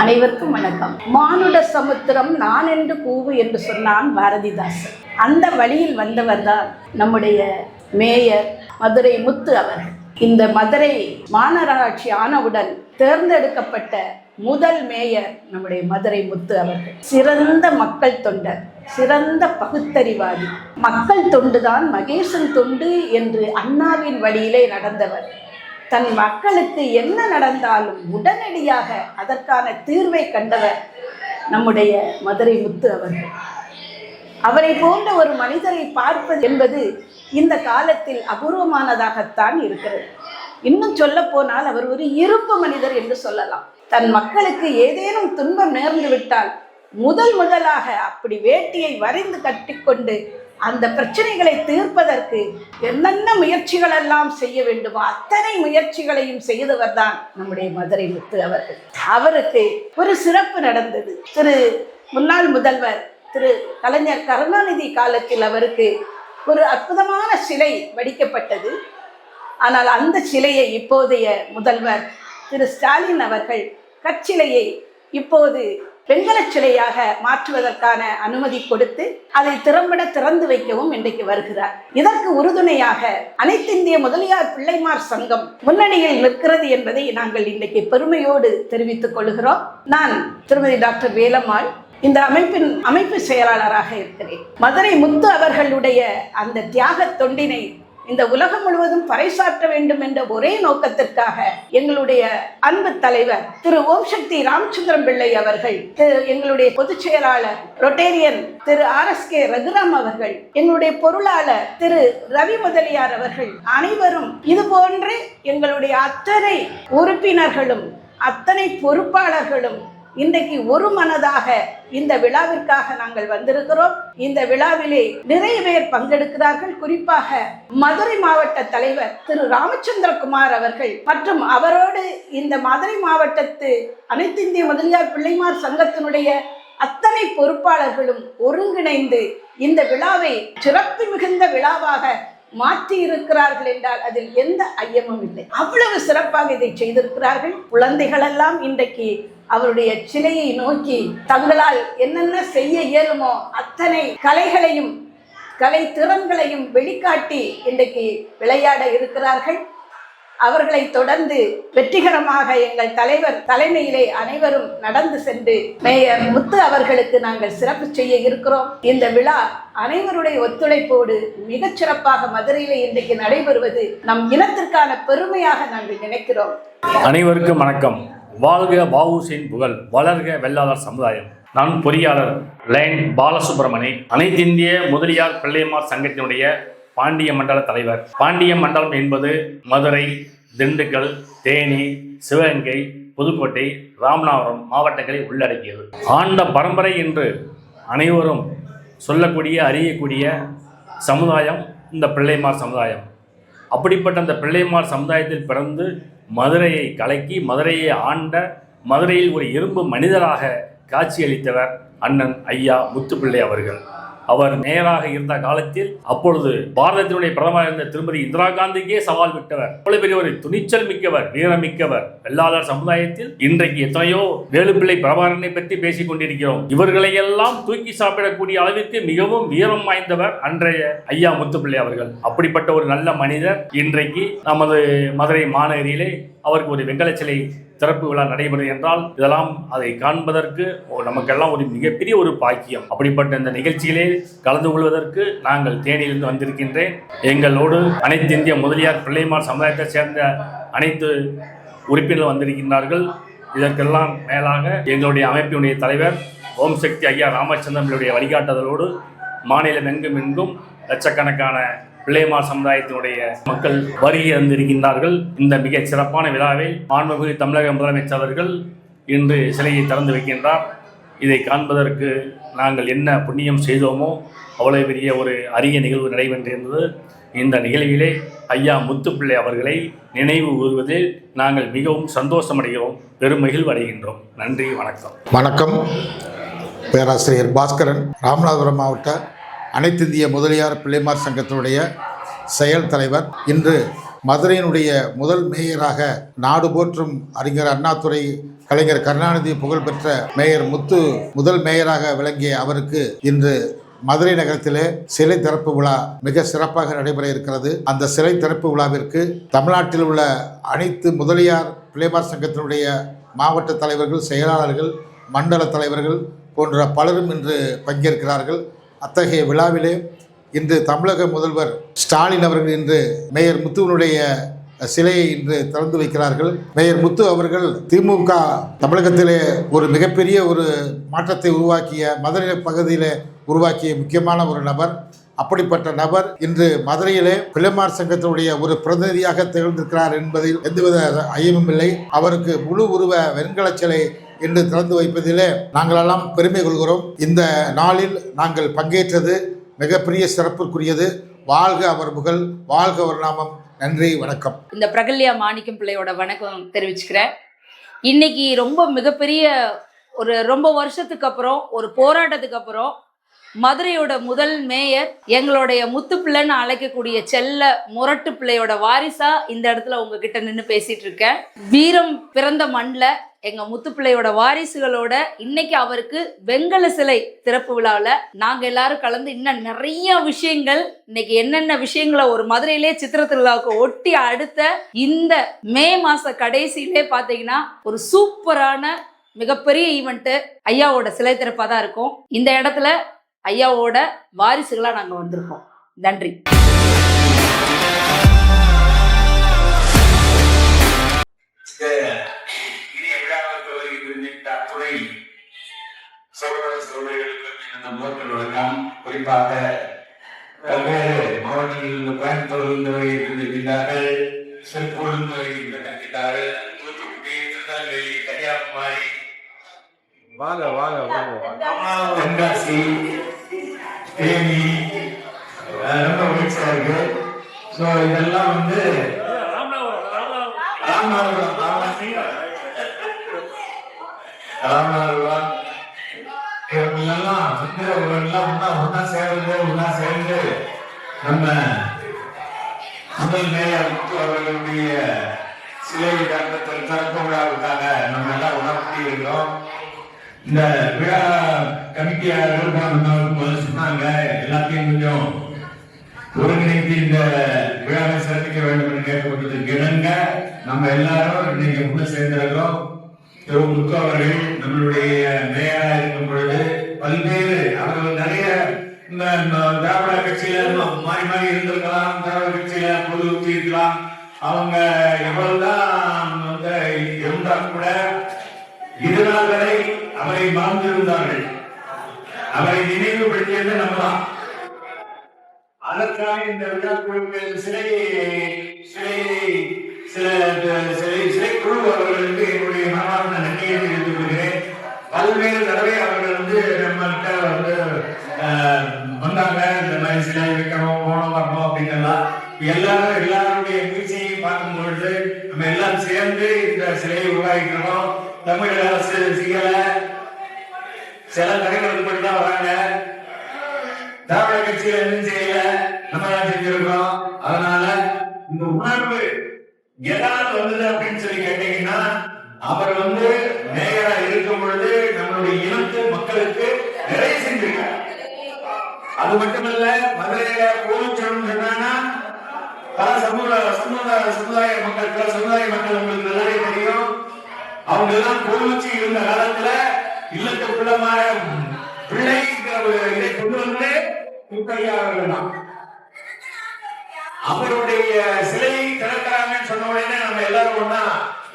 அனைவருக்கும் வணக்கம். மானுட சமுத்திரம் நான் என்று கூவு என்று சொன்னான் பாரதிதாசன். அந்த வழியில் வந்தவர் தான் நம்முடைய மேயர் மதுரை முத்து அவர்கள். இந்த மதுரை மாநகராட்சி ஆனவுடன் தேர்ந்தெடுக்கப்பட்ட முதல் மேயர் நம்முடைய மதுரை முத்து அவர்கள். சிறந்த மக்கள் தொண்டர், சிறந்த பகுத்தறிவாதி. மக்கள் தொண்டுதான் மகேசன் தொண்டு என்று அண்ணாவின் வழியிலே நடந்தவர். தன் மக்களுக்கு என்ன நடந்தாலும் உடனடியாக அதற்கான தீர்வை கண்டவர் நம்முடைய மதுரை முத்து அவர்கள். அவரை போன்ற ஒரு மனிதரை பார்ப்பது என்பது இந்த காலத்தில் அபூர்வமானதாகத்தான் இருக்கிறது. இன்னும் சொல்ல போனால் அவர் ஒரு இருப்பு மனிதர் என்று சொல்லலாம். தன் மக்களுக்கு ஏதேனும் துன்பம் நேர்ந்து விட்டால் முதலாக அப்படி வேட்டியை வரைந்து கட்டிக்கொண்டு அந்த பிரச்சனைகளை தீர்ப்பதற்கு என்னென்ன முயற்சிகள் எல்லாம் செய்ய வேண்டுமோ அத்தனை முயற்சிகளையும் செய்தவர் தான் நம்முடைய மதுரை முத்து அவர்கள். அவருக்கு ஒரு சிறப்பு நடந்தது. முன்னாள் முதல்வர் திரு கலைஞர் கருணாநிதி காலத்தில் அவருக்கு ஒரு அற்புதமான சிலை வடிக்கப்பட்டது. ஆனால் அந்த சிலையை இப்போதைய முதல்வர் திரு ஸ்டாலின் அவர்கள் கற்சிலையை இப்போது வெண்கல சிலையாக மாற்றுவதற்கான அனுமதி கொடுத்து அதை திறம்பட திறந்து வைக்கவும் இன்றைக்கு வருகிறார். இதற்கு உறுதுணையாக அனைத்திந்திய முதலியார் பிள்ளைமார் சங்கம் முன்னணியில் நிற்கிறது என்பதை நாங்கள் இன்றைக்கு பெருமையோடு தெரிவித்துக் கொள்கிறோம். நான் திருமதி டாக்டர் வேலம்மாள், இந்த அமைப்பின் அமைப்பு செயலாளராக இருக்கிறேன். மதுரை முத்து அவர்களுடைய அந்த தியாக தொண்டினை இந்த உலகம் முழுவதும் பறைசாற்ற வேண்டும் என்ற ஒரே நோக்கத்திற்காக எங்களுடைய அன்பு தலைவர் திரு ஓம் சக்தி ராமச்சந்திரம் பிள்ளை அவர்கள், எங்களுடைய பொதுச் செயலாளர் ரொட்டேரியன் திரு RSK ரகுராம் அவர்கள், எங்களுடைய பொருளாளர் திரு ரவி முதலியார் அவர்கள் அனைவரும் இது போன்று எங்களுடைய அத்தனை உறுப்பினர்களும் அத்தனை பொறுப்பாளர்களும் இன்றைக்கு ஒரு மனதாக இந்த விழாவிற்காக நாங்கள் வந்திருக்கிறோம். இந்த விழாவிலே நிறைய பேர் பங்கெடுக்கிறார்கள். குறிப்பாக மதுரை மாவட்ட தலைவர் திரு ராமச்சந்திரகுமார் அவர்கள் மற்றும் அவரோடு இந்த மதுரை மாவட்டத்து அனைத்திந்திய முதலியார் பிள்ளைமார் சங்கத்தினுடைய அத்தனை பொறுப்பாளர்களும் ஒருங்கிணைந்து இந்த விழாவை சிறப்பு மிகுந்த விழாவாக மாற்றி இருக்கிறார்கள் என்றால் அதில் எந்த ஐயமும் இல்லை. அவ்வளவு சிறப்பாக இதை செய்திருக்கிறார்கள். குழந்தைகள் எல்லாம் இன்றைக்கு அவருடைய சிலையை நோக்கி தங்களால் என்னென்ன செய்ய இயலுமோ அத்தனை கலைகளையும் கலை திறன்களையும் வெளிக்காட்டி இன்றைக்கு விளையாட இருக்கிறார்கள். அவர்களை தொடர்ந்து வெற்றிகரமாக எங்கள் தலைவர் தலைமையிலே அனைவரும் நடந்து சென்று மேயர் முத்து அவர்களுக்கு நாங்கள் சிறப்பு செய்ய இருக்கிறோம். இந்த விழா அனைவருடைய ஒத்துழைப்போடு மிகச் சிறப்பாக மதுரையிலே இன்றைக்கு நடைபெறுவது நம் இனத்திற்கான பெருமையாக நாங்கள் நினைக்கிறோம். அனைவருக்கும் வணக்கம். வாழ்க வஉசியின் புகழ், வளர்க வெள்ளாளர் சமுதாயம். நான் பொறியாளர் லைன் பாலசுப்ரமணி, அனைத்திந்திய முதலியார் பிள்ளைமார் சங்கத்தினுடைய பாண்டிய மண்டல தலைவர். பாண்டிய மண்டலம் என்பது மதுரை, திண்டுக்கல், தேனி, சிவகங்கை, புதுக்கோட்டை, ராமநாதபுரம் மாவட்டங்களை உள்ளடக்கியது. ஆண்ட பரம்பரை என்று அனைவரும் சொல்லக்கூடிய அறியக்கூடிய சமுதாயம் இந்த பிள்ளைமார் சமுதாயம். அப்படிப்பட்ட அந்த பிள்ளைமார் சமுதாயத்தில் பிறந்து மதுரையை கலக்கி மதுரையை ஆண்ட, மதுரையில் ஒரு இரும்பு மனிதராக காட்சியளித்தவர் அண்ணன் ஐயா முத்துப்பிள்ளை அவர்கள். அவர் மேயராக இருந்த காலத்தில் அப்பொழுது பாரதத்தினுடைய பிரதமர் இருந்த திருமதி இந்திரா காந்திக்கே சவால் விட்டவர். அவ்வளவு பெரிய ஒரு துணிச்சல் மிக்கவர், வீரமிக்கவர். வெள்ளாளர் சமுதாயத்தில் இன்றைக்கு எத்தனையோ வேலுப்பிள்ளை பிரபாகரனை பற்றி பேசிக் கொண்டிருக்கிறோம். இவர்களையெல்லாம் தூக்கி சாப்பிடக்கூடிய அளவிற்கு மிகவும் வீரம் வாய்ந்தவர் அன்றைய ஐயா முத்துப்பிள்ளை அவர்கள். அப்படிப்பட்ட ஒரு நல்ல மனிதர் இன்றைக்கு நமது மதுரை மாநகரிலே அவருக்கு ஒரு வெங்கல சிலை திறப்பு விழா நடைபெறும் என்றால் இதெல்லாம் அதை காண்பதற்கு நமக்கெல்லாம் ஒரு மிகப்பெரிய ஒரு பாக்கியம். அப்படிப்பட்ட இந்த நிகழ்ச்சியிலே கலந்து கொள்வதற்கு நாங்கள் தேனியிலிருந்து வந்திருக்கின்றேன். எங்களோடு அனைத்து இந்திய முதலியார் பிள்ளைமார் சமுதாயத்தை சேர்ந்த அனைத்து உறுப்பினர்கள் வந்திருக்கின்றார்கள். இதற்கெல்லாம் மேலாக எங்களுடைய அமைப்பினுடைய தலைவர் ஓம் சக்தி ஐயா ராமச்சந்திரனுடைய வழிகாட்டுதலோடு மாநிலம் எங்கும் லட்சக்கணக்கான பிள்ளைமார் சமுதாயத்தினுடைய மக்கள் வருகை தந்திருக்கின்றார்கள். இந்த மிக சிறப்பான விழாவில் மாண்புமிகு தமிழக முதலமைச்சர் அவர்கள் இன்று சிலையை திறந்து வைக்கின்றார். இதை காண்பதற்கு நாங்கள் என்ன புண்ணியம் செய்தோமோ அவ்வளவு பெரிய ஒரு அரிய நிகழ்வு நடைபெற்றிருந்தது. இந்த நிகழ்விலே ஐயா முத்துப்பிள்ளை அவர்களை நினைவு கூறுவதில் நாங்கள் மிகவும் சந்தோஷமடைகிறோம், பெருமகிழ்வு அடைகின்றோம். நன்றி, வணக்கம். வணக்கம். பேராசிரியர் பாஸ்கரன், ராமநாதபுரம் மாவட்ட அனைத்திந்திய முதலியார் பிள்ளைமார் சங்கத்தினுடைய செயல் தலைவர். இன்று மதுரையினுடைய முதல் மேயராக நாடு போற்றும் அறிஞர் அண்ணாதுரை, கலைஞர் கருணாநிதி புகழ்பெற்ற மேயர் முத்து முதல் மேயராக விளங்கிய அவருக்கு இன்று மதுரை நகரத்திலே சிலை திறப்பு விழா மிக சிறப்பாக நடைபெற இருக்கிறது. அந்த சிலை திறப்பு விழாவிற்கு தமிழ்நாட்டில் உள்ள அனைத்து முதலியார் பிள்ளைமார் சங்கத்தினுடைய மாவட்ட தலைவர்கள், செயலாளர்கள், மண்டல தலைவர்கள் போன்ற பலரும் இன்று பங்கேற்கிறார்கள். அத்தகைய விழாவிலே இன்று தமிழக முதல்வர் ஸ்டாலின் அவர்கள் இன்று மேயர் முத்துவனுடைய சிலையை இன்று திறந்து வைக்கிறார்கள். மேயர் முத்து அவர்கள் திமுக தமிழகத்திலே ஒரு மிகப்பெரிய ஒரு மாற்றத்தை உருவாக்கிய, மதுரை பகுதியில் உருவாக்கிய முக்கியமான ஒரு நபர். அப்படிப்பட்ட நபர் இன்று மதுரையிலே பிள்ளைமார் சங்கத்தினுடைய ஒரு பிரதிநிதியாக திகழ்ந்திருக்கிறார் என்பதில் எந்தவித ஐயமும் இல்லை. அவருக்கு முழு உருவ வெண்கல சிலை இன்று திறந்து வைப்பதிலே நாங்களெல்லாம் பெருமை கொள்கிறோம். இந்த நாளில் நாங்கள் பங்கேற்றது மிகப்பெரிய சிறப்புக்குரியது. வாழ்க அவர் புகழ், வாழ்க அவர் நாமம். நன்றி, வணக்கம். இந்த பிரகல்யா மாணிக்கம் பிள்ளையோட வணக்கம் தெரிவிச்சுக்கிறேன். இன்னைக்கு ரொம்ப மிகப்பெரிய ரொம்ப வருஷத்துக்கு அப்புறம், ஒரு போராட்டத்துக்கு அப்புறம் மதுரையோட முதல் மேயர், எங்களுடைய முத்து பிள்ளைன்னு அழைக்கக்கூடிய செல்ல முரட்டு பிள்ளையோட வாரிசா இந்த இடத்துல உங்ககிட்ட நின்று பேசிட்டு இருக்கேன். வீரம் பிறந்த மண்ணில் எங்க முத்து பிள்ளையோட வாரிசுகளோட இன்னைக்கு அவருக்கு வெண்கல சிலை திறப்பு விழாவில் நாங்க எல்லாரும் கலந்து இன்னும் நிறைய விஷயங்கள், இன்னைக்கு என்னென்ன விஷயங்களை ஒரு மதுரையிலே சித்திர திருவிழாவுக்கு ஒட்டி அடுத்த இந்த மே மாச கடைசியிலே பார்த்தீங்கன்னா ஒரு சூப்பரான மிகப்பெரிய ஈவெண்ட்டு ஐயாவோட சிலை திறப்பாக தான் இருக்கும். இந்த இடத்துல ஐயாவோட வாரிசுகளா நாங்க வந்திருக்கோம். நன்றி. குறிப்பாக பல்வேறு மாவட்டங்களில் கோயம்புத்தூர் இருக்கின்றார்கள், திருப்பூர் இருக்கின்றார்கள், தூத்துக்குடி, திருநெல்வேலி, கன்னியாகுமரி, தென்காசி, தேனி, ரொம்ப மகிழ்ச்சியா இருக்கு. ஸோ இதெல்லாம் வந்து ராமநாதபுரம் இவங்களெல்லாம் வந்து ஒன்னா சேர்ந்து நம்ம முதல் மேயர் முத்து அவர்களுடைய சிலை திறப்பு விழாவுக்காக நம்ம எல்லாம் உணர்த்தி இருக்கிறோம். இந்த விழா கமிட்டியாளர்கள் சொன்னாங்க, எல்லாத்தையும் கொஞ்சம் ஒருங்கிணைத்து இந்த விழாவை சிறப்பிக்க வேண்டும் என்று கேட்கப்பட்டதுக்கு இணங்க நம்ம எல்லாரும் இன்னைக்கு முன்ன சேர்ந்திருக்கிறோம். முத்து அவர்கள் நம்மளுடைய மேயராக இருக்கும் பொழுது பல்வேறு அவர்கள் நிறைய இந்த திராவிட கட்சியில மாறி மாறி இருந்திருக்கலாம், திராவிட கட்சியில பொது இருக்கலாம். அவங்க எவ்வளவுதான் இருந்தால் கூட இதுநாள் வரை அவரை மறந்திருந்தார்கள். அவரை நினைவுபடுத்தியது நம்ம தான். அதற்காக இந்த விழாக்குழுக்கள் சிலை குழு அவர்களுக்கு என்னுடைய மனமார்ந்த நன்றியை தெரிவித்துக் கொள்கிறேன். பல்வேறு தடவை அவர்கள் வந்து நம்மகிட்ட வந்து வந்தாங்க, இந்த மாதிரி சிலை வைக்கணும், போனோம், வரணும் அப்படிங்கலாம். எல்லாருடைய முயற்சியையும் பார்க்கும் பொழுது நம்ம எல்லாம் சேர்ந்து இந்த சிலையை உருவாக்கிக்கிறோம். தமிழக அரசு செய்யல, சில தகவல் தான் வராங்க. திராவிட கட்சியில எதுவும் செய்யல, நம்ம தான் செஞ்சிருக்கோம். அதனால இந்த உணர்வு எதாவது வந்தது அப்படின்னு சொல்லி கேட்டீங்கன்னா, அவர் வந்து மேயரா இருக்கும் பொழுது நம்மளுடைய இனத்து மக்களுக்கு நிறைய செஞ்சிருக்கார். அது மட்டுமல்ல, மதுரையில கோவிச்சோம் சொன்னா பல சமுதாய மக்கள் உங்களுக்கு நல்லாவே தெரியும். அவங்க எல்லாம் கோவிச்சு இருந்த காலத்துல இல்லத்துக்குள்ளமான பிள்ளை இதை கொண்டு வந்து முத்தையார்கள் தான். அவருடைய சிலையை திறக்கிறாங்கன்னு சொன்ன உடனே நம்ம எல்லாரும் ஒண்ணா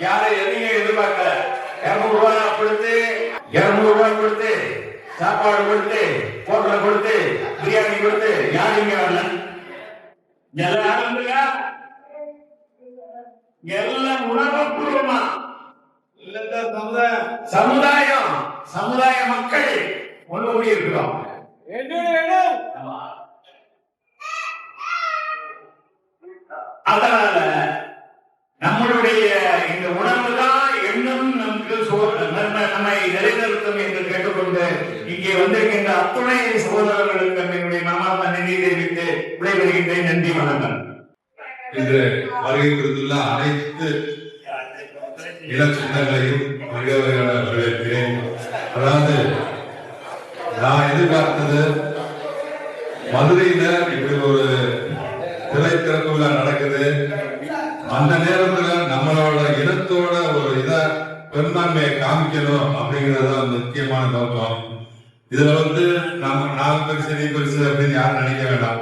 யாரை எதையும் எதிர்பார்க்கல. 200 ரூபாய் கொடுத்து சாப்பாடு கொடுத்து ஹோட்டல கொடுத்து பிரியாணி கொடுத்து யாருங்க வரல. எல்லாரும் எல்லாம் உணர்வுபூர்வமா சமுதாய மக்கள் ஒன்று கூடி இருக்கிறோம். அதனால நம்மளுடைய இந்த உணர்வு தான் இன்னும் நமக்கு நம்மை நிலைநிறுத்தும் என்று கேட்டுக்கொண்டு இங்கே வந்திருக்கின்ற அத்துணை சகோதரர்களுக்கு என்னுடைய மனமார்ந்த நன்றியை தெரிவித்து விடைபெறுகின்றேன். நன்றி, வணக்கம். இன்று வருகை குறித்துள்ள அனைத்து இள சொந்தங்களையும் வரவேற்கிறேன். அதாவது நான் எதிர்பார்த்தது மதுரையில இப்படி ஒரு திரை திறப்பு விழா நடக்குது. அந்த நேரத்துல நம்மளோட இனத்தோட ஒரு பெரும்பான்மையை காமிக்கணும் அப்படிங்கிறது முக்கியமான நோக்கம். இதுல நம்ம பெருசு நீ பெருசு அப்படின்னு யாரும் நினைக்க வேண்டாம்.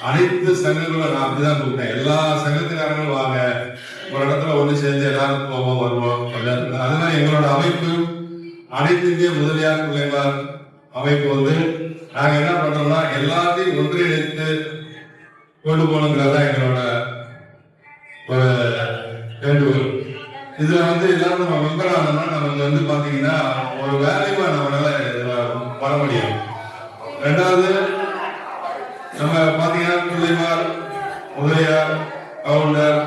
அனைத்து சங்கங்களும் நான் அப்படிதான் கூப்பிட்டேன். எல்லா சங்கத்துக்காரங்களும் வாங்க, ஒரு இடத்துல ஒண்ணு சேர்ந்து எல்லாரும் போவோம் வருவோம். அது மாதிரி எங்களோட அமைப்பு அனைத்து இந்திய முதலியார் பிள்ளைமார் அமைப்பு நாங்க என்ன பண்றோம்னா எல்லாத்தையும் ஒன்றிணைத்து கொண்டு போகணுங்கிறதா எங்களோட ஒரு வேண்டுகோள். இதுல எல்லாரும் நம்ம மெம்பர் ஆனோம்னா நமக்கு பாத்தீங்கன்னா ஒரு வேலைவா நம்மளால வர முடியும். ரெண்டாவது நம்ம பாத்தீங்கன்னா பிள்ளைமார், முதலியார், கவுண்டர்,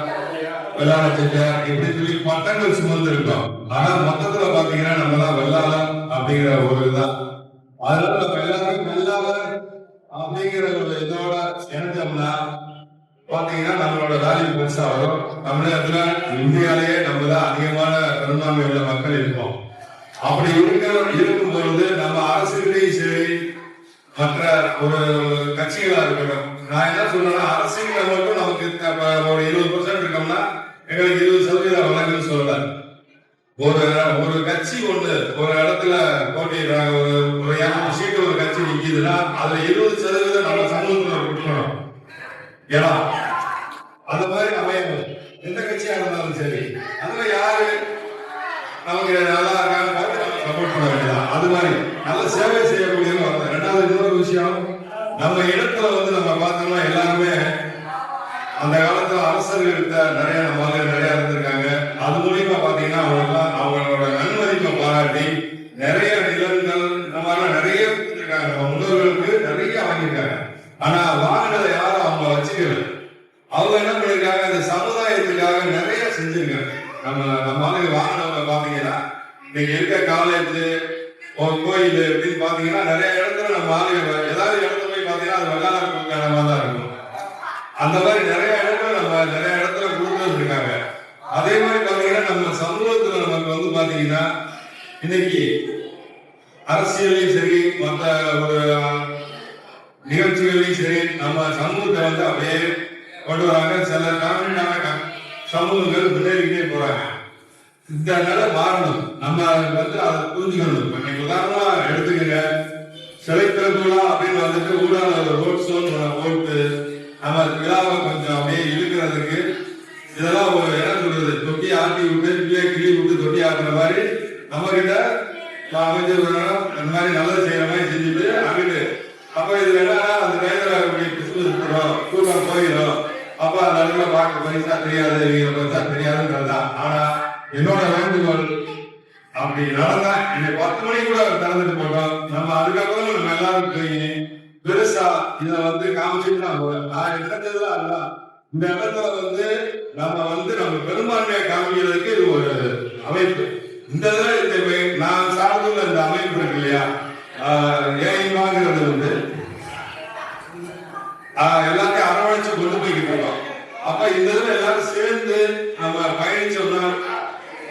வெள்ளாள செட்டியார் இப்படி சொல்லி பட்டங்கள் சுமந்து இருக்கோம். ஆனா மொத்தத்துல பாத்தீங்கன்னா நம்மளாம் வெள்ளாளர் அப்படிங்கிற ஒரு இதுதான். அதனால நம்ம எல்லாரும் வெள்ளாளர் அப்படிங்கிற ஒரு இதோட இணைஞ்சோம்னா பாத்தீங்கன்னா நம்மளோட வேல்யூ பெருசா வரும். தமிழகத்துல இந்தியாலேயே நம்ம தான் அதிகமான பெரும்பான்மை உள்ள மக்கள் இருப்போம். அப்படி இருக்கும் பொழுது நம்ம அரசுகளையும் சரி மற்ற ஒரு கட்சிகளா இருக்கட்டும், நான் என்ன சொல்றேன்னா அரசியல மட்டும் நமக்கு ஒரு 20% இருக்கோம்னா எங்களுக்கு 20% வழங்குன்னு சொல்லல. ஒரு கட்சி ஒரு இடத்துல போட்டிடுறாங்க, ஒரு 200 சீட்டு ஒரு கட்சி நிக்குதுன்னா அதுல 20% நம்ம சமூகத்துல கொடுக்கணும். ஏன்னா அந்த மாதிரி அமையணும். எந்த கட்சியா இருந்தாலும் சரி, அதுல யாரு நமக்கு நல்லா இருக்காங்க சப்போர்ட் பண்ண வேண்டியதான். அது மாதிரி நல்ல சேவை செய்யக்கூடியவங்க வரணும். ரெண்டாவது இன்னொரு விஷயம், நம்ம இடத்துல நம்ம பார்த்தோம்னா எல்லாருமே அந்த காலத்துல அரசர்கள்கிட்ட நிறைய நிறைய இருந்திருக்காங்க. அது மூலியமா பாத்தீங்கன்னா அவங்களோட நன்மதிப்பை பாராட்டி நிறைய நிலங்கள் இந்த மாதிரிலாம் நிறைய இருக்காங்க. நம்ம முன்னோர்களுக்கு நிறைய வாங்கியிருக்காங்க. ஆனா வாங்கினதை யாரும் அவங்க வச்சுக்கல. அவங்க என்ன பண்ணிருக்காங்க, அந்த சமுதாயத்துக்காக நிறைய செஞ்சிருக்காங்க. நம்ம வாங்கினவங்க பாத்தீங்கன்னா நீங்க இருக்க காலேஜ், ஒரு கோயில் அப்படின்னு பாத்தீங்கன்னா நிறைய இடத்துல நம்ம ஏதாவது இடத்துல போய் பாத்தீங்கன்னா அது வெள்ளாளர்களுக்கான தான் இருக்கும். அந்த மாதிரி நிறைய இடத்துல நம்ம நிறைய இடத்துல கொடுத்து இருக்காங்க. அதே மாதிரி பாத்தீங்கன்னா நம்ம சமூகத்துல நமக்கு பாத்தீங்கன்னா இன்னைக்கு அரசியலையும் சரி மற்ற ஒரு நிகழ்ச்சிகளையும் சரி நம்ம சமூகத்தை அப்படியே கொண்டு வராங்க. சில காரணமான சமூகங்கள் முன்னேறிக்கிட்டே போறாங்க. இந்த நிலை மாறணும். நம்ம அதை புரிஞ்சுக்கணும். இன்னைக்கு உதாரணமா எடுத்துக்கங்க, சிலை திறப்புலா அப்படின்னு ஊடால ரோட் ஷோ போட்டு நம்ம விழாவை கொஞ்சம் அப்படியே இழுக்கிறதுக்கு இதெல்லாம் ஒரு இடம் சொல்றது, தொட்டி ஆட்டி விட்டு கிளி விட்டு தொட்டி ஆக்குற மாதிரி நம்ம கிட்ட அமைச்சர் இந்த மாதிரி நல்லது செய்யற மாதிரி செஞ்சுட்டு அங்கிட்டு அப்ப இது என்னன்னா அந்த நேரத்தில் கூட்டம் போயிடும். அப்ப அந்த இடத்துல பார்க்க பரிசா தெரியாது, பரிசா தெரியாதுன்றது தான். ஆனா என்னோட வேண்டுகோள் அப்படி நடந்தா இன்னைக்கு 10 மணி கூட திறந்துட்டு போட்டோம். நம்ம அதுக்கப்புறம் நம்ம எல்லாரும் போய் பெருசா இதை காமிச்சுட்டு நான் நினைச்சதுலாம் அல்ல. இந்த இடத்துல நம்ம பெரும்பான்மையை காமிக்கிறதுக்கு இது ஒரு அமைப்பு. இந்த இதுல நான் சார்ந்துள்ள இந்த அமைப்பு இருக்கு இல்லையா, ஏங்கிறது எல்லாத்தையும் அரவணைச்சு கொண்டு போய்கிட்டு இருக்கோம். அப்ப இந்த இதுல எல்லாரும் சேர்ந்து நம்ம பயணிச்சோம்னா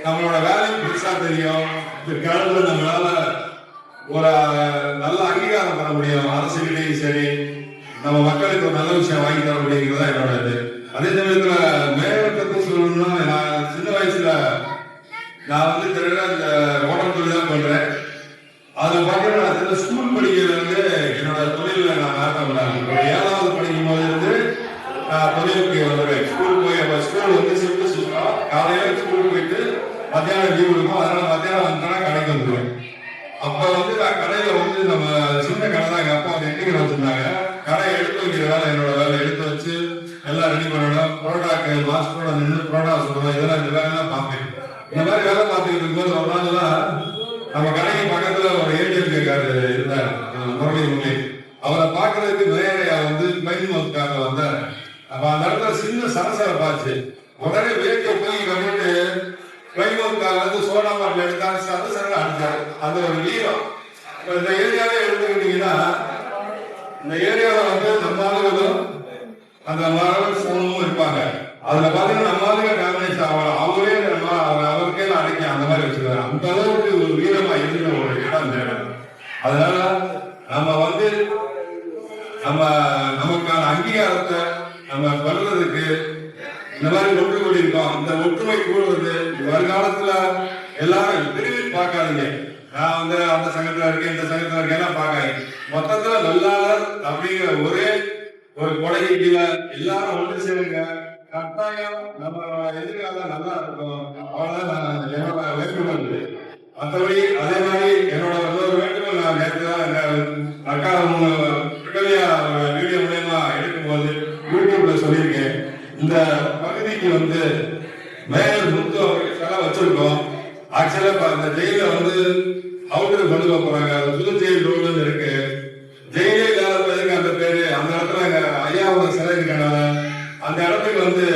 நம்மளோட வேலை பெருசா தெரியும். கடவுள நம்மளால ஒரு நல்ல அங்கீகாரம் பெற முடியும். அரசுகிட்டையும் சரி நம்ம மக்களுக்கு ஒரு நல்ல விஷயம் வாங்கி தர முடியுங்கிறதா என்னோட இது. அதே சமயத்துல மேலத்தை சொல்லணும்னா, நான் சின்ன வயசுல நான் இந்த ஓட்டல் தொழில் தான் பண்றேன். அது பார்த்தீங்கன்னா ஸ்கூல் படிக்கிறது என்னோட தொழில நான் மாற்றம் 7வது படிக்கும் போது நான் தொழிலுக்கு வந்துடுவேன். ஸ்கூல் போய் ஸ்கூல் ஷிஃப்ட் காலையில ஸ்கூல் போயிட்டு மத்தியானம் லீவ் இருக்கும். அதனால மத்தியானம் வந்தோம்னா கடைக்கு வந்துடுவேன். அப்ப நான் கடையில நம்ம சின்ன கடை தான். எங்க அப்பா எண்ணெய் கடை வச்சிருந்தாங்க. கடை எடுத்து வைக்கிற வேலை என்னோட வேலை. எடுத்து வச்சு எல்லாம் ரெடி பண்ணணும். புரோட்டாக்கு மாஸ்டரோட நின்று புரோட்டா சொல்லணும். இதெல்லாம் இந்த வேலையெல்லாம் பார்ப்பேன். இந்த மாதிரி வேலை பார்த்துக்கிட்டு இருக்கும்போது ஒரு நாள் தான் நம்ம கடைக்கு பக்கத்துல ஒரு ஏடிஎம் கேட்காரு இருந்தார், முரளி. அவரை பார்க்கறதுக்கு வேறையா மைன்மவுத்துக்காக வந்தாரு. அப்ப அந்த இடத்துல சின்ன சரசரப்பாச்சு. உடனே வேலையை போய் வந்துட்டு மைன்மவுத்துக்காக சோடா பாட்டில் எடுத்தாரு, சரசரங்க அடிச்சாரு. அந்த ஒரு வீரம். இந்த ஏரியாவே எடுத்துக்கிட்டீங்கன்னா இந்த ஏரியாவில் நம்ம ஆளுகளும் அந்த மகள் சமூகமும் இருப்பாங்க. அதுல பாத்தீங்கன்னா நம்மளுக்கு டேமேஜ் ஆகலாம், அவரே அவருக்கே அடைக்க அந்த மாதிரி வச்சிருக்காங்க. அந்த அளவுக்கு ஒரு வீரமா இருக்கிற ஒரு இடம் இந்த இடம். அதனால நம்ம வந்து நமக்கான அங்கீகாரத்தை நம்ம பெறுறதுக்கு இந்த மாதிரி ஒன்று கூடியிருக்கோம். இந்த ஒற்றுமை கூடுவது வருங்காலத்துல எல்லாரும் பிரிவு பார்க்காதீங்க. நான் வந்து அந்த சங்கத்துல இருக்கேன், இந்த சங்கத்துல இருக்கேன் பார்க்காதீங்க. மொத்தத்துல வெள்ளாளர் அப்படிங்கிற ஒரே ஒரு கொடைக்கு கீழே எல்லாரும் ஒன்று சேருங்க. கட்டாயம் நம்ம எதிர்காலம் நல்லா இருக்கும். அவ்வளவுதான் என்னோட வேண்டுகோள். மற்றபடி அதே மாதிரி என்னோட இன்னொரு வேண்டுகோள், நான் நேற்று தான் அக்கா வீடியோ மூலமா எடுக்கும்போது யூடியூப்ல சொல்லியிருக்கேன். இந்த பகுதிக்கு வந்து மேயர் முத்து அவருக்கு செலவு வச்சிருக்கோம். ஆக்சுவலா இப்ப அந்த ஜெயில வந்து அவுட்டர் கொண்டு போறாங்க. புது ஜெயில் ரோடு இருக்கு. ஜெயிலே இல்லாத பேருக்கு அந்த பேரு. அந்த இடத்துல ஐயாவோட சிலை இருக்கனால அந்த இடத்துக்கு வந்து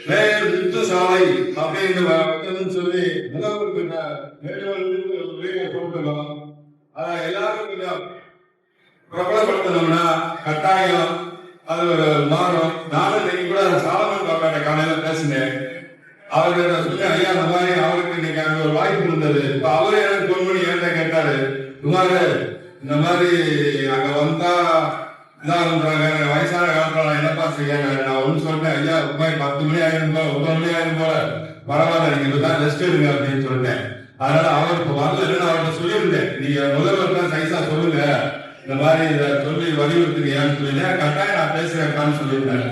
மேயர் முத்து சாலை அப்படின்னு சொல்லி முதல்வர் கொடுத்துருக்கோம். எல்லாரும் கொஞ்சம் பிரபலப்படுத்தணும்னா கட்டாயம் அது ஒரு மாறும். நானும் இன்னைக்கு கூட சாலமன் பாப்பாட்ட காலையில பேசினேன். அவர்கிட்ட சொல்லி ஐயா இந்த மாதிரி அவருக்கு இன்னைக்கு அங்க ஒரு வாய்ப்பு இருந்தது. இப்ப அவரே எனக்கு ஃபோன் பண்ணி என்கிட்ட கேட்டாரு, குமார் இந்த மாதிரி அங்க வந்தா இதாகன்றாங்க, வயசான காலத்துல என்னப்பா செய்ய. நான் ஒண்ணு சொல்லிட்டேன், ஐயா இந்த மாதிரி 10 மணி ஆயிரம் போல 9 மணி ஆயிரம் போல பரவாயில்ல, நீங்க இப்பதான் ரெஸ்ட் எடுங்க அப்படின்னு சொல்லிட்டேன். அதனால அவர் இப்ப வரலன்னு அவர்கிட்ட சொல்லியிருந்தேன், நீங்க முதல்வர் சைஸா சொல்லுங்க, இந்த மாதிரி இதை சொல்லி வலியுறுத்துங்க ஏன்னு சொல்லி கட்டாயம் நான் பேசுறேன் சொல்லியிருந்தேன்.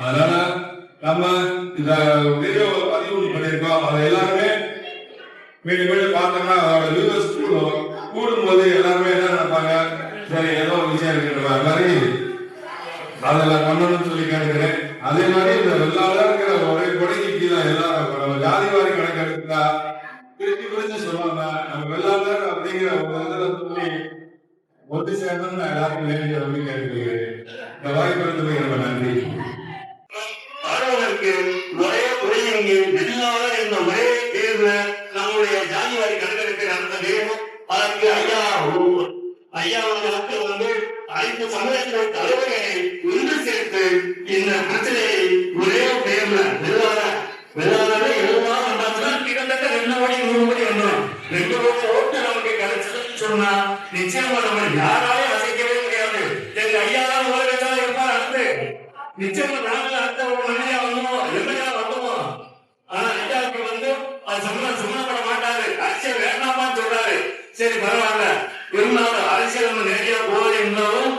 அதனால நம்ம இந்த வீடியோ பதிவு பண்ணியிருக்கோம். அதை எல்லாருமே மீண்டும் மீண்டும் பார்த்தோம்னா அதோட வியூவர்ஸ் கூடும்போது எல்லாருமே என்ன நினைப்பாங்க, சரி ஏதோ விஷயம் இருக்குன்ற மாதிரி அதெல்லாம் பண்ணணும்னு சொல்லி கேட்கிறேன். அதே மாதிரி இந்த வெள்ளாளர் இருக்கிற ஒரே கொடைக்கு கீழே எல்லாரும் ஜாதி வாரி கணக்கு எடுத்தா பிரிச்சு சொல்லுவாங்க. நம்ம வெள்ளாளர் அப்படிங்கிற ஒரு இதுல சொல்லி ஒத்து சேர்ந்து நான் எல்லாருக்கும் வேண்டிய அப்படின்னு கேட்டுக்கிறேன். இந்த வாய்ப்பு எடுத்து ரொம்ப நன்றி. ஒரே குறைங்க வெள்ளாளர் என்ற ஒரே தேர்வு நம்முடைய ஜாதி வாரி கணக்கெடுப்பு நடந்தது. அதற்கு ஐயா மக்கள் வந்து அனைத்து சமுதாய தலைவர்களை ஒன்று சேர்த்து இந்த பிரச்சனையை ஒரே தேர்வுல வெள்ளாளர் எழுதலாம் கிட்டத்தட்ட 2 கோடி 3 கோடி வந்தோம். 2 கோடி ஓட்டு நமக்கு கிடைச்சதுன்னு சொன்னா நிச்சயமா நம்ம யாராலையும் அசைக்கவே முடியாது. எங்க ஐயா தான் இருப்பார். அடுத்து நிச்சயமா நாங்கள் அடுத்த ஒரு மனிதா வந்தோம், எம்எல்ஏ வந்தோம். ஆனா ஐயாவுக்கு வந்து அது சம்மந்தப்பட மாட்டாரு. அரசியல் வேண்டாமான்னு சொல்றாரு. சரி பரவாயில்ல, இருந்தாலும் அரசியல் நம்ம நேரடியா போவது இருந்தாலும்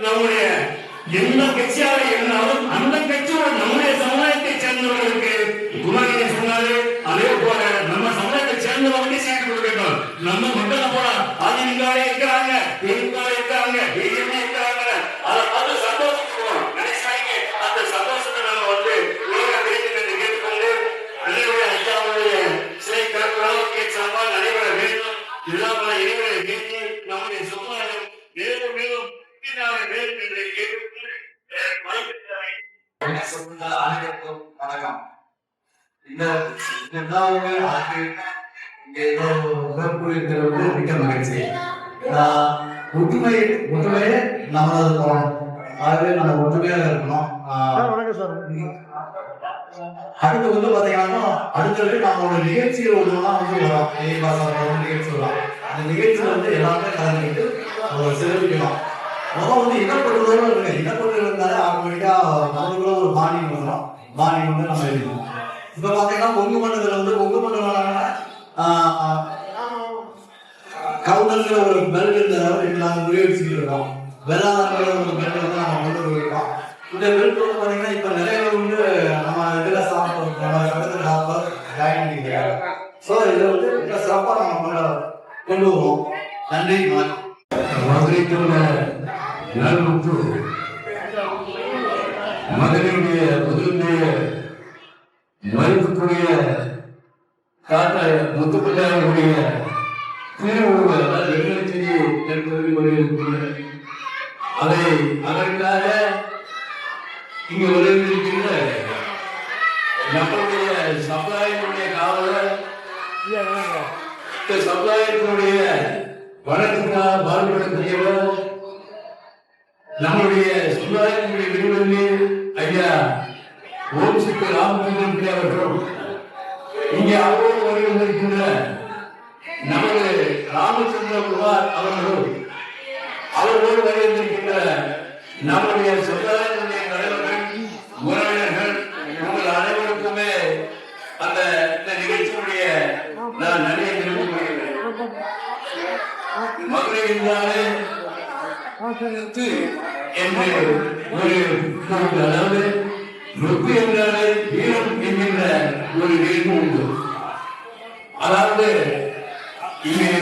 நம்முடைய எந்த கட்சியாக இருந்தாலும் அந்த கட்சியோட நம்முடைய சமுதாயத்தை சேர்ந்தவர்களுக்கு குமாரி சொன்னாரு. அதே போல நம்ம சமுதாயத்தை சேர்ந்தவர்களுக்கு சீட்டு கொடுக்கணும். நம்ம மக்கள் போல அதிமுகவே இருக்கிறாங்க, திமுக இருக்காங்க, பிஜேபி இருக்காங்க. அதை பார்த்து சந்தோஷம் நினைச்சாங்க. அந்த சந்தோஷத்தை நம்ம வந்து உலக வேண்டும் என்று கேட்டுக்கொண்டு அனைவருடைய ஐயாவுடைய சிலை கலப்பு சார்பாக நடைபெற வேண்டும். இல்லாமல் இறைவனை கேட்டு நம்முடைய சமுதாயம் மேலும் மேலும் வேண்டும் என்று கேட்டுக்கொண்டு அனைவருக்கும் வணக்கம். இந்த விழாவுக்கு இங்கே ஏதோ சிறப்பு இருக்கிறது மிக்க மகிழ்ச்சி. ஒற்றுமையே நம்மளது போகணும். ஆகவே நம்ம ஒற்றுமையாக இருக்கணும். அடுத்து வந்து பாத்தீங்கன்னா அடுத்தது நம்மளோட நிகழ்ச்சிகள் ஒன்றுலாம் வந்து வரும். நிகழ்ச்சி வரும். அந்த நிகழ்ச்சியில வந்து எல்லாருமே கலந்துக்கிட்டு சிறப்பிக்கணும். முதல்ல வந்து இனப்படுறதோடு இருக்கு. இனப்படுறது இருந்தாலே ஆட்டோமேட்டிக்கா நம்மளுக்குள்ள ஒரு பாண்டிங் வந்துடும். பாண்டிங் வந்து நம்ம எழுதணும். இப்ப பாத்தீங்கன்னா கொங்கு மண்டலத்துல வந்து கொங்கு மண்டலம் கவுண்டர்ல ஒரு பெல்ட் இருந்ததால நாங்க முறியடிச்சுட்டு இருக்கோம். வெள்ளாளர்கள் ஒரு பெல்ட் வந்து நம்ம கொண்டு போயிருக்கோம். இந்த பெல்ட் வந்து பாத்தீங்கன்னா இப்ப நிறைய வந்து நம்ம இதுல சாப்பிடுறோம், நம்ம இடத்துல சாப்பிட ஜாயின் பண்ணிக்கிறாங்க. ஸோ இதை வந்து மிக சிறப்பாக நம்ம கொண்டு வருவோம். நன்றி. மதுரையுடைய முதலுடைய மறுக்கக்கூடிய காட்ட முத்துப்பிள்ளையாருடைய திருவுருவ வெள்ளச்செடி அதை அதற்காக இங்க வருகின்ற நம்மளுடைய சமுதாயத்தினுடைய காவலர் சமுதாயத்தினுடைய வழக்குக்காக பாடுபடக்கூடியவர் நம்முடைய சமுதாயத்தினுடைய விரிவெள்ளி ஐயா ஓம் சிக்கு ராமச்சந்திரன் அவர்களும் இங்கே அவரோடு வருகின்ற நமது ராமச்சந்திரகுமார் அவர்களும் அவர்களோடு வருகின்ற நம்முடைய சமுதாயத்தினுடைய தலைவர்கள் உறவினர்கள் உங்கள் அனைவருக்குமே அந்த இந்த நிகழ்ச்சியுடைய நான் நிறைய தெரிவித்துக் கொள்கிறேன். மதுரை என்றாலே என்று ஒரு அதாவது முத்து என்றாலே வீரம் என்கின்ற ஒரு நிகழ்வு உண்டு. அதாவது இங்கே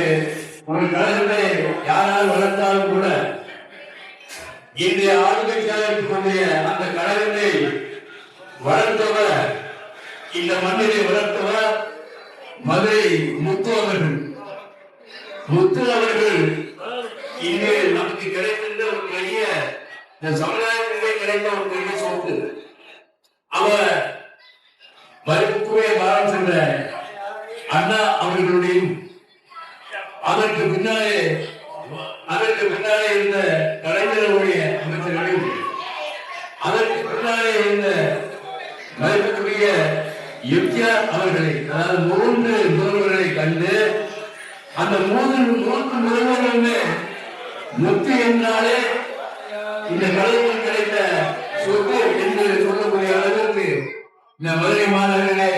ஒரு கலைஞரை யாரால் வளர்த்தாலும் கூட இன்றைய ஆளுமைக்காக இருக்கக்கூடிய அந்த கலைஞரை வளர்த்தவர், இந்த மண்ணிலே வளர்த்தவர் மதுரை முத்து அவர்கள். முத்து அவர்கள் இங்கே நமக்கு கிடைக்கின்ற ஒரு பெரிய இந்த சமுதாயத்திலே கிடைத்த ஒரு பெரிய சொத்து. அவர் மறுப்புக்குரிய காலம் சென்ற அண்ணா அவர்களுடையும் அதற்கு பின்னாலே இருந்த கலைஞர்களுடைய அமைச்சர்களையும் அதற்கு பின்னாலே இருந்த மதிப்புக்குரிய எம்ஜிஆர் அவர்களை, அதாவது 3 முதல்வர்களை கண்டு அந்த 3 முதல்வர்களுமே முத்து என்றாலே இந்த கலைஞர் கிடைத்த சொத்து என்று சொல்லக்கூடிய அளவிற்கு இந்த மதுரை மாநகரிலே